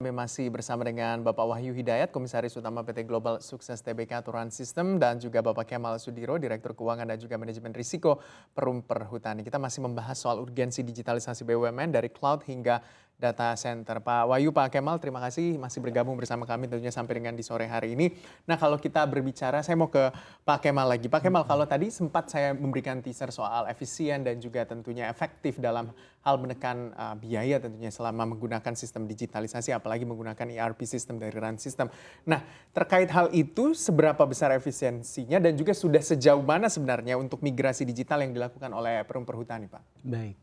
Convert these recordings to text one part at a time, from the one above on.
Kami masih bersama dengan Bapak Wahyu Hidayat, Komisaris Utama PT Global Sukses Tbk Aturan Sistem, dan juga Bapak Kemal Sudiro, Direktur Keuangan dan juga Manajemen Risiko Perum Perhutani. Kita masih membahas soal urgensi digitalisasi BUMN dari cloud hingga data center. Pak Wahyu, Pak Kemal, terima kasih masih bergabung bersama kami tentunya sampai dengan di sore hari ini. Nah, kalau kita berbicara, saya mau ke Pak Kemal lagi. Pak Kemal, kalau tadi sempat saya memberikan teaser soal efisien dan juga tentunya efektif dalam hal menekan biaya tentunya selama menggunakan sistem digitalisasi, apalagi menggunakan ERP sistem dari RAN system. Nah, terkait hal itu, seberapa besar efisiensinya dan juga sudah sejauh mana sebenarnya untuk migrasi digital yang dilakukan oleh Perum Perhutani, Pak? Baik,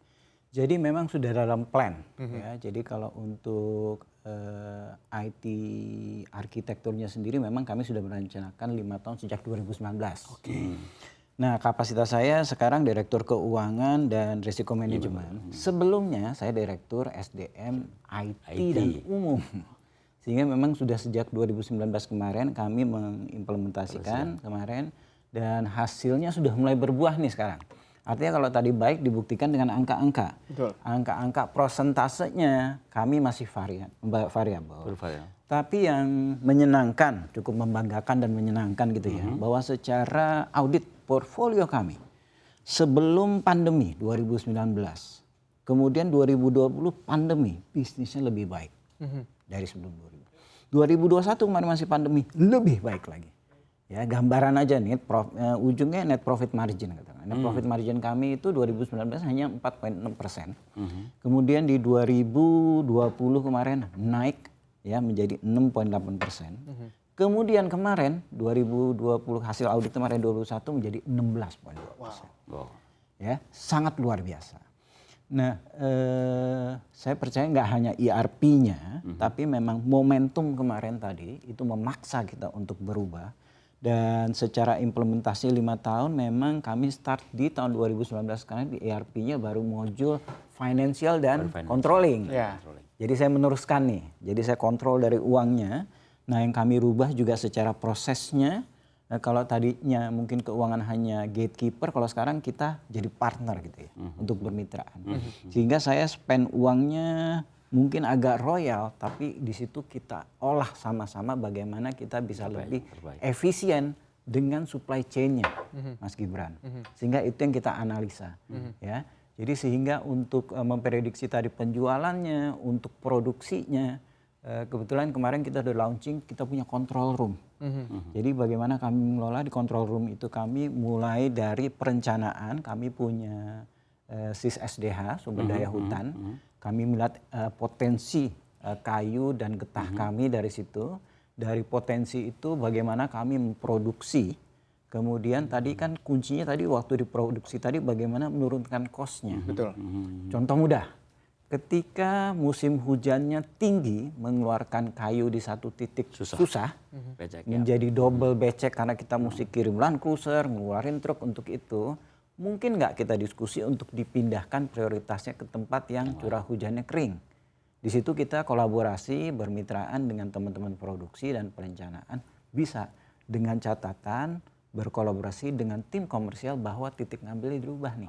jadi memang sudah dalam plan. Ya. Jadi kalau untuk IT arsitekturnya sendiri memang kami sudah merencanakan 5 tahun sejak 2019. Oke. Nah, kapasitas saya sekarang Direktur Keuangan dan Risiko Manajemen. Sebelumnya saya Direktur SDM IT dan Umum. Sehingga memang sudah sejak 2019 kemarin kami mengimplementasikan kemarin dan hasilnya sudah mulai berbuah nih sekarang. Artinya kalau tadi baik dibuktikan dengan angka-angka. Angka-angka prosentasenya kami masih variabel. Tapi yang menyenangkan, cukup membanggakan dan menyenangkan gitu ya, bahwa secara audit portfolio kami sebelum pandemi 2019, kemudian 2020 pandemi, bisnisnya lebih baik dari sebelum 2021 kemarin masih pandemi, lebih baik lagi. Ya, gambaran aja nih, ujungnya net profit margin katakan. Net profit margin kami itu 2019 hanya 4,6%. Kemudian di 2020 kemarin naik ya menjadi 6,8%. Kemudian kemarin 2020 hasil audit kemarin 2021 menjadi 16,2%. Ya, sangat luar biasa. Nah, saya percaya nggak hanya ERP-nya, tapi memang momentum kemarin tadi itu memaksa kita untuk berubah. Dan secara implementasi 5 tahun memang kami start di tahun 2019 sekarang di ERP-nya baru modul financial dan controlling. Jadi saya meneruskan nih, jadi saya kontrol dari uangnya. Nah yang kami rubah juga secara prosesnya. Nah, kalau tadinya mungkin keuangan hanya gatekeeper, kalau sekarang kita jadi partner gitu ya untuk bermitraan. Sehingga saya spend uangnya mungkin agak royal, tapi di situ kita olah sama-sama bagaimana kita bisa lebih efisien dengan supply chain-nya, Mas Gibran. Sehingga itu yang kita analisa, ya. Jadi sehingga untuk memprediksi tadi penjualannya, untuk produksinya, kebetulan kemarin kita udah launching, kita punya control room. Jadi bagaimana kami mengelola di control room itu kami mulai dari perencanaan, kami punya SIS SDH, sumber daya hutan. Kami melihat potensi kayu dan getah kami dari situ. Dari potensi itu bagaimana kami memproduksi. Kemudian tadi kan kuncinya tadi waktu diproduksi tadi bagaimana menurunkan cost-nya. Betul. Contoh mudah, ketika musim hujannya tinggi mengeluarkan kayu di satu titik susah menjadi double becek karena kita mesti kirim land cruiser, ngeluarin truk untuk itu. Mungkin nggak kita diskusi untuk dipindahkan prioritasnya ke tempat yang curah hujannya kering. Di situ kita kolaborasi, bermitraan dengan teman-teman produksi dan perencanaan. Bisa dengan catatan berkolaborasi dengan tim komersial bahwa titik ngambilnya dirubah nih.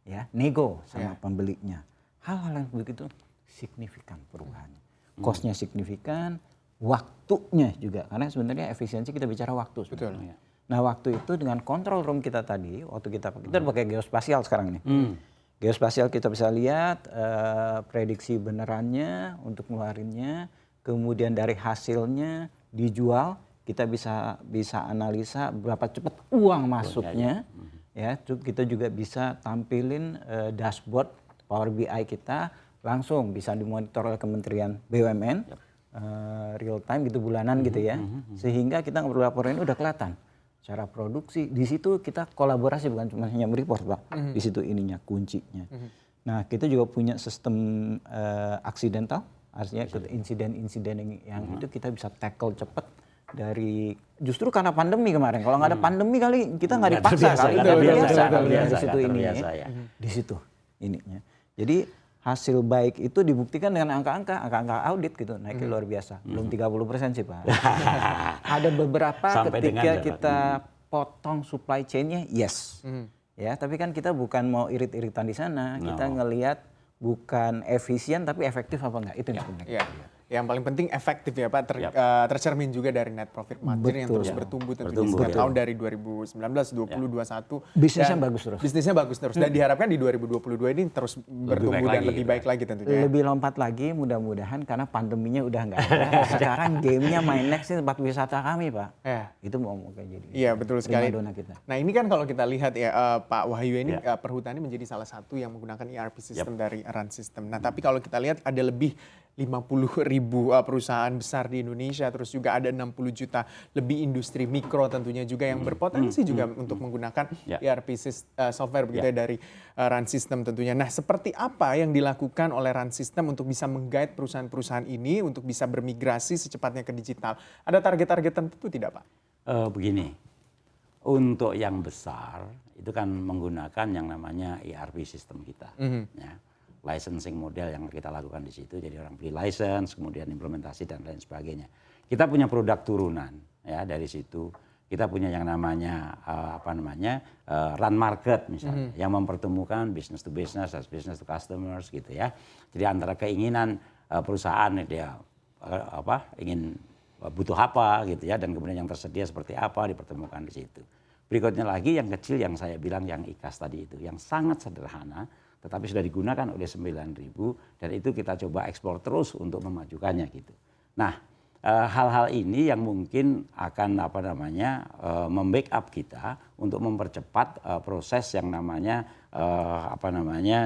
Ya, nego sama pembelinya. Hal-hal yang begitu signifikan perubahannya. Cost-nya signifikan, waktunya juga. Karena sebenarnya efisiensi kita bicara waktu sebenarnya. Betul. Nah waktu itu dengan control room kita tadi, waktu kita pakai geospasial sekarang nih. Geospasial kita bisa lihat prediksi benerannya untuk ngeluarinnya, kemudian dari hasilnya dijual, kita bisa analisa berapa cepat uang masuknya. Ya, kita juga bisa tampilin dashboard Power BI kita langsung bisa dimonitor oleh Kementerian BUMN real time gitu bulanan gitu ya, sehingga kita nggak perlu laporin udah kelihatan. Cara produksi di situ kita kolaborasi bukan cuma hanya report Pak, di situ ininya kuncinya. Nah kita juga punya sistem accidental, artinya insiden-insiden yang itu kita bisa tackle cepat dari justru karena pandemi kemarin. Kalau nggak ada pandemi kali kita nggak dipaksa kali di situ ini, di situ ininya. Jadi hasil baik itu dibuktikan dengan angka-angka audit gitu, naiknya luar biasa. Belum 30% sih Pak. Ada beberapa ketika kita potong supply chain-nya, yes. Ya, tapi kan kita bukan mau irit-iritan di sana, kita ngelihat bukan efisien tapi efektif apa enggak, itu yang penting. yang paling penting efektif ya Pak, tercermin juga dari net profit margin yang terus bertumbuh tentunya setiap tahun dari 2019, 20, 21. Bisnisnya bagus terus. Bisnisnya bagus terus dan diharapkan di 2022 ini terus bertumbuh dan lebih baik lagi tentunya. Lebih lompat lagi mudah-mudahan karena pandeminya udah nggak ada. Sekarang gamenya MyNext ini tempat wisata kami Pak. Itu mau kayak jadi. Iya betul sekali. Kita. Nah ini kan kalau kita lihat ya Pak Wahyu ini Perhutani menjadi salah satu yang menggunakan ERP system dari Run System. Nah tapi kalau kita lihat ada lebih 50.000 perusahaan besar di Indonesia, terus juga ada 60 juta lebih industri mikro tentunya juga yang berpotensi juga untuk menggunakan ERP software begitu ya dari Run System tentunya. Nah seperti apa yang dilakukan oleh Run System untuk bisa mengguide perusahaan-perusahaan ini untuk bisa bermigrasi secepatnya ke digital? Ada target-target tertentu tidak Pak? Begini, untuk yang besar itu kan menggunakan yang namanya ERP system kita. Ya. Licensing model yang kita lakukan di situ, jadi orang beli license, kemudian implementasi dan lain sebagainya. Kita punya produk turunan ya dari situ. Kita punya yang namanya run market misalnya, yang mempertemukan business to business, business to customers gitu ya. Jadi antara keinginan perusahaan dia ingin butuh apa gitu ya, dan kemudian yang tersedia seperti apa dipertemukan di situ. Berikutnya lagi yang kecil yang saya bilang yang IKAS tadi itu, yang sangat sederhana tetapi sudah digunakan oleh 9.000 dan itu kita coba eksplor terus untuk memajukannya gitu. Nah, hal-hal ini yang mungkin akan membackup kita untuk mempercepat proses yang namanya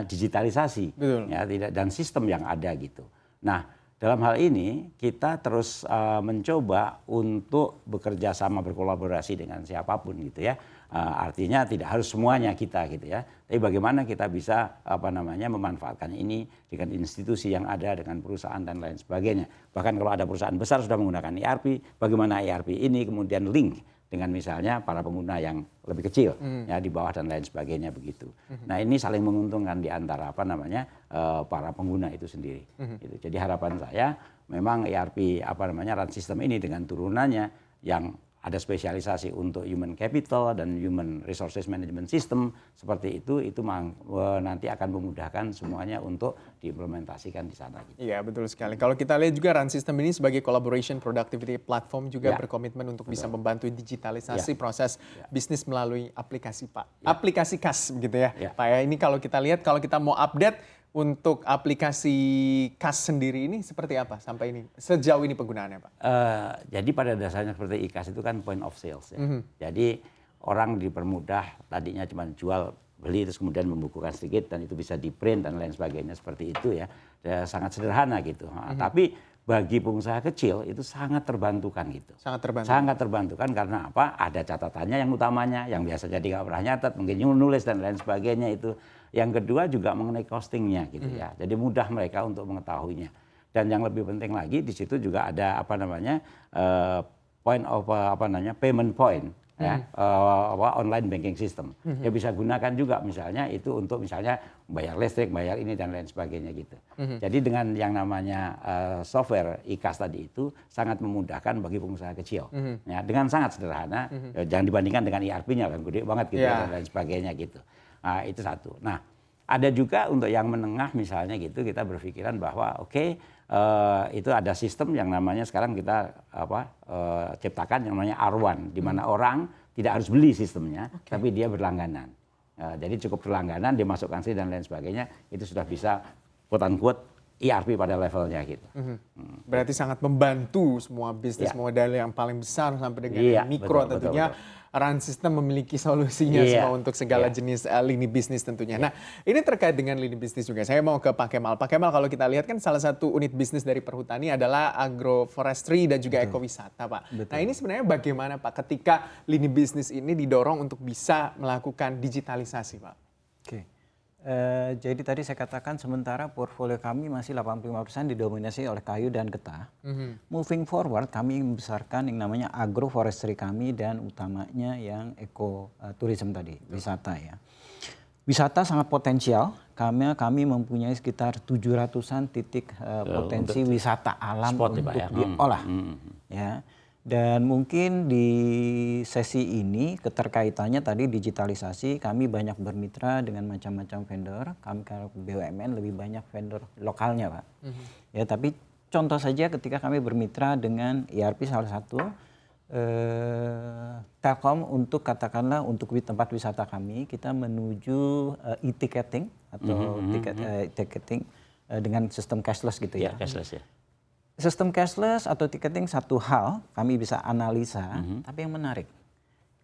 digitalisasi. Ya, dan sistem yang ada gitu. Nah, dalam hal ini kita terus mencoba untuk bekerja sama berkolaborasi dengan siapapun gitu ya. Artinya tidak harus semuanya kita gitu ya. Tapi bagaimana kita bisa memanfaatkan ini dengan institusi yang ada, dengan perusahaan dan lain sebagainya. Bahkan kalau ada perusahaan besar sudah menggunakan ERP, bagaimana ERP ini kemudian link dengan misalnya para pengguna yang lebih kecil ya di bawah dan lain sebagainya begitu. Nah, ini saling menguntungkan di antara para pengguna itu sendiri. Gitu. Jadi harapan saya memang ERP Run System ini dengan turunannya yang ada spesialisasi untuk human capital dan human resources management system seperti itu nanti akan memudahkan semuanya untuk diimplementasikan di sana. Gitu. Iya betul sekali. Kalau kita lihat juga Run System ini sebagai collaboration productivity platform juga berkomitmen untuk bisa membantu digitalisasi proses bisnis melalui aplikasi Pak. Aplikasi KAS begitu ya Pak ya. Ini kalau kita lihat, kalau kita mau update untuk aplikasi KAS sendiri ini seperti apa sampai ini sejauh ini penggunaannya Pak? Jadi pada dasarnya seperti IKAS itu kan point of sales ya. Jadi orang dipermudah tadinya cuma jual beli terus kemudian membukukan sedikit dan itu bisa di print dan lain sebagainya seperti itu ya. Sangat sederhana gitu. Tapi bagi pengusaha kecil itu sangat terbantukan gitu. Sangat terbantukan karena apa? Ada catatannya yang utamanya yang biasanya dia nggak pernah nyatat, mungkin nulis dan lain sebagainya itu. Yang kedua juga mengenai costingnya gitu ya. Jadi mudah mereka untuk mengetahuinya. Dan yang lebih penting lagi di situ juga ada payment point ya, online banking system. Ya bisa gunakan juga misalnya itu untuk misalnya bayar listrik, bayar ini dan lain sebagainya gitu. Jadi dengan yang namanya software IKAS tadi itu sangat memudahkan bagi pengusaha kecil. Ya, dengan sangat sederhana, jangan dibandingkan dengan ERP-nya kan gede banget gitu dan lain sebagainya gitu. Nah, itu satu. Nah, ada juga untuk yang menengah misalnya gitu kita berpikiran bahwa itu ada sistem yang namanya sekarang kita ciptakan yang namanya R1 di mana orang tidak harus beli sistemnya tapi dia berlangganan. Jadi cukup berlangganan dia masukkan sih dan lain sebagainya itu sudah bisa quote unquote ERP pada levelnya gitu. Berarti sangat membantu semua bisnis model yang paling besar sampai dengan yang mikro tentunya. Betul. Run System memiliki solusinya semua untuk segala jenis lini bisnis tentunya. Nah, ini terkait dengan lini bisnis juga. Saya mau ke Pak Kemal. Pak Kemal, kalau kita lihat kan salah satu unit bisnis dari Perhutani adalah agroforestry dan juga ekowisata, Pak. Nah, ini sebenarnya bagaimana, Pak, ketika lini bisnis ini didorong untuk bisa melakukan digitalisasi, Pak? Jadi tadi saya katakan sementara portfolio kami masih 85% didominasi oleh kayu dan getah. Moving forward kami membesarkan yang namanya agroforestry kami dan utamanya yang ekoturism tadi, wisata ya. Wisata sangat potensial, kami mempunyai sekitar 700-an titik potensi wisata alam untuk diolah. Ya. Dan mungkin di sesi ini keterkaitannya tadi digitalisasi, kami banyak bermitra dengan macam-macam vendor. Kami kalau BUMN lebih banyak vendor lokalnya, Pak. Ya, tapi contoh saja ketika kami bermitra dengan ERP salah satu Telkom untuk katakanlah untuk tempat wisata kami, kita menuju e-ticketing atau ticketing dengan sistem cashless gitu ya. Cashless ya. Sistem cashless atau ticketing satu hal kami bisa analisa, tapi yang menarik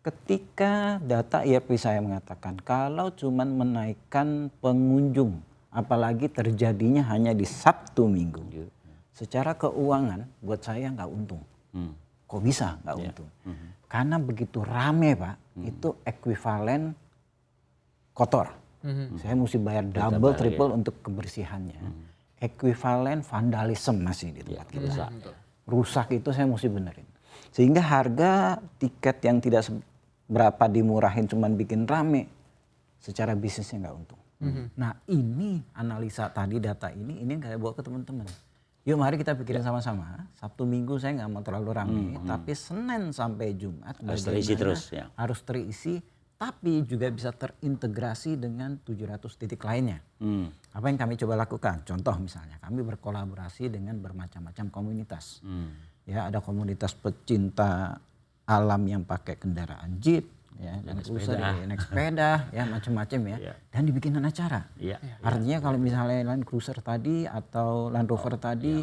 ketika data ERP saya mengatakan kalau cuman menaikkan pengunjung, apalagi terjadinya hanya di Sabtu Minggu, secara keuangan buat saya nggak untung. Kok bisa nggak untung? Karena begitu rame Pak, itu ekuivalen kotor. Saya mesti bayar double, triple untuk kebersihannya. Ekuivalen vandalisme masih di tempat kita. Rusak itu saya mesti benerin. Sehingga harga tiket yang tidak seberapa dimurahin cuman bikin rame, secara bisnisnya nggak untung. Nah ini analisa tadi data ini yang saya bawa ke teman-teman. Yuk mari kita pikirin sama-sama. Sabtu Minggu saya nggak mau terlalu ramai, tapi Senin sampai Jumat harus terisi terus ya. Harus terisi, tapi juga bisa terintegrasi dengan 700 titik lainnya. Apa yang kami coba lakukan? Contoh misalnya, kami berkolaborasi dengan bermacam-macam komunitas. Ya, ada komunitas pecinta alam yang pakai kendaraan jeep, ya, dan naik sepeda, ya macam-macam ya, dan dibikinan acara. Artinya kalau misalnya Land Cruiser tadi atau Land Rover tadi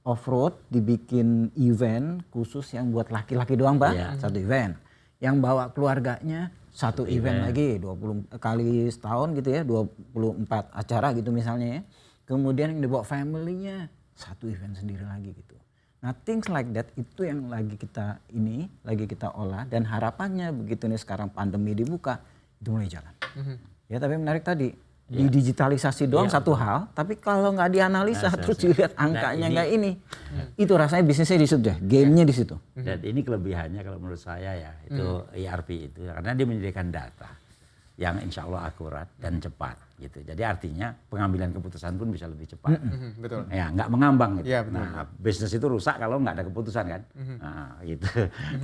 off-road dibikin event khusus yang buat laki-laki doang Pak, satu event. Yang bawa keluarganya satu event lagi 20 kali setahun gitu ya, 24 acara gitu misalnya ya. Kemudian yang dibawa family-nya satu event sendiri lagi gitu. Nah, things like that itu yang lagi kita olah, dan harapannya begitu nih sekarang pandemi dibuka itu mulai jalan. Ya, tapi menarik tadi didigitalisasi doang satu hal, tapi kalau nggak dianalisa terus dilihat angkanya nggak itu rasanya bisnisnya di situ, gamenya di situ. Dan ini kelebihannya kalau menurut saya ya, itu ERP itu karena dia menyediakan data yang insya Allah akurat dan cepat gitu. Jadi artinya pengambilan keputusan pun bisa lebih cepat. Betul. Ya, nggak mengambang gitu. Ya, betul. Nah, bisnis itu rusak kalau nggak ada keputusan kan. Nah, gitu.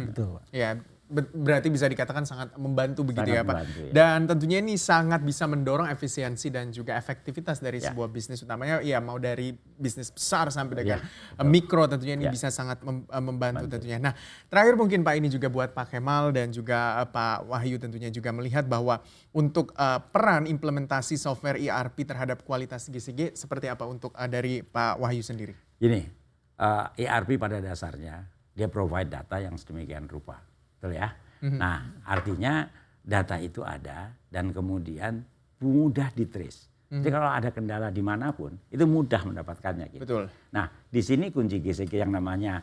Betul. Ya, berarti bisa dikatakan sangat membantu begitu Sangat ya Pak. membantu, ya. Dan tentunya ini sangat bisa mendorong efisiensi dan juga efektivitas dari sebuah bisnis, utamanya ya mau dari bisnis besar sampai dengan mikro, tentunya ini bisa sangat membantu tentunya. Nah, terakhir mungkin Pak, ini juga buat Pak Kemal dan juga Pak Wahyu tentunya juga melihat bahwa untuk peran implementasi software ERP terhadap kualitas GCG seperti apa untuk dari Pak Wahyu sendiri? Gini, ERP pada dasarnya dia provide data yang sedemikian rupa. Betul ya. Nah, artinya data itu ada dan kemudian mudah ditrace. Jadi kalau ada kendala dimanapun itu mudah mendapatkannya. Gitu. Betul. Nah, di sini kunci GCG yang namanya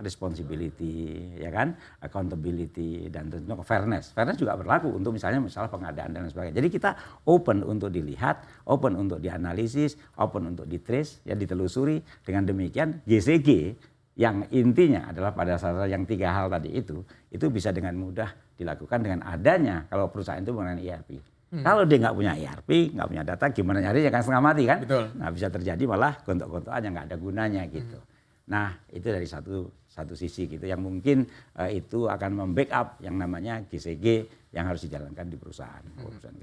responsibility, ya kan, accountability, dan tentunya fairness. Fairness juga berlaku untuk misalnya pengadaan dan sebagainya. Jadi kita open untuk dilihat, open untuk dianalisis, open untuk ditrace, ya ditelusuri. Dengan demikian GCG yang intinya adalah pada saat yang 3 hal tadi itu bisa dengan mudah dilakukan dengan adanya kalau perusahaan itu menggunakan ERP. Kalau dia nggak punya ERP, nggak punya data, gimana nyarinya kan setengah mati kan? Betul. Nah, bisa terjadi malah gontok-gontokan yang nggak ada gunanya gitu. Nah, itu dari satu sisi gitu yang mungkin itu akan membackup yang namanya GCG yang harus dijalankan di perusahaan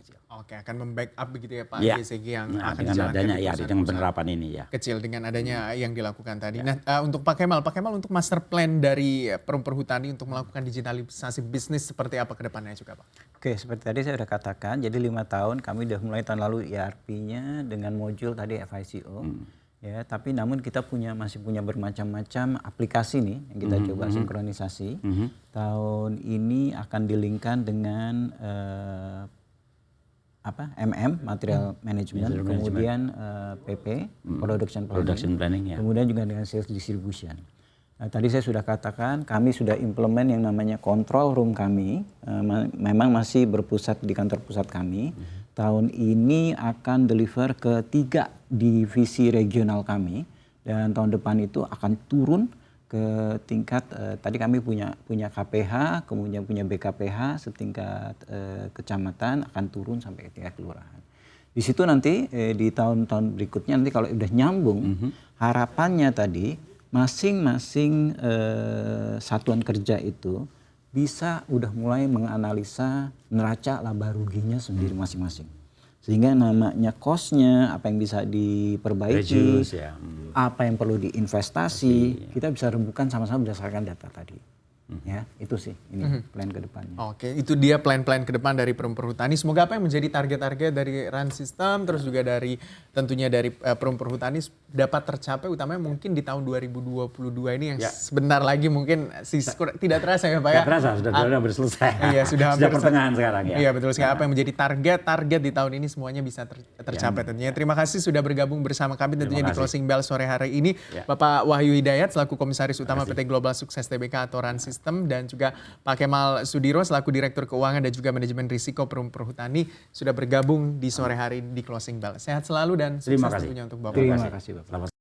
kecil. Oke, akan membackup begitu ya Pak, Ya. GCG yang Nah, akan dengan dijalankan adanya di ya perusahaan dengan penerapan ini ya. kecil dengan adanya yang dilakukan tadi. Nah, untuk Pak Kemal untuk master plan dari Perum Perhutani untuk melakukan digitalisasi bisnis seperti apa ke depannya juga Pak? Oke, seperti tadi saya sudah katakan, jadi 5 tahun kami sudah mulai tahun lalu ERP-nya dengan modul tadi FICO. Ya, tapi namun kita masih punya bermacam-macam aplikasi nih yang kita coba sinkronisasi. Tahun ini akan dilingkan dengan material management, kemudian PP, production planning, ya. kemudian juga dengan sales distribution. Nah, tadi saya sudah katakan kami sudah implement yang namanya control room kami, memang masih berpusat di kantor pusat kami. Tahun ini akan deliver ke 3 divisi regional kami, dan tahun depan itu akan turun ke tingkat tadi kami punya KPH, kemudian punya BKPH setingkat kecamatan, akan turun sampai ke tingkat kelurahan. Di situ nanti di tahun-tahun berikutnya nanti kalau udah nyambung, harapannya tadi masing-masing satuan kerja itu bisa udah mulai menganalisa neraca laba ruginya sendiri masing-masing. Sehingga namanya cost-nya, apa yang bisa diperbaiki, Reduce, ya. apa yang perlu diinvestasi, kita bisa rembukan sama-sama berdasarkan data tadi. Ya, itu sih ini plan ke depannya. Oke, itu dia plan-plan ke depan dari Perum Perhutani. Semoga apa yang menjadi target-target dari RAN System, terus juga dari tentunya dari Perum Perhutani dapat tercapai, utamanya mungkin di tahun 2022 ini yang sebentar lagi mungkin tidak terasa ya Pak ya? Tidak terasa, sudah hampir selesai. Iya, sudah hampir pertengahan sekarang ya. Iya betul sekali. Apa yang menjadi target di tahun ini semuanya bisa tercapai tentunya. Terima kasih sudah bergabung bersama kami tentunya di Closing Bell sore hari ini. Bapak Wahyu Hidayat selaku Komisaris Utama PT Global Sukses Tbk atau RAN System, dan juga Pak Kemal Sudiro selaku Direktur Keuangan dan juga Manajemen Risiko Perum Perhutani sudah bergabung di sore hari ini di Closing Bell. Sehat selalu dan sukses tentunya untuk Bapak. Terima kasih Bapak. Selamat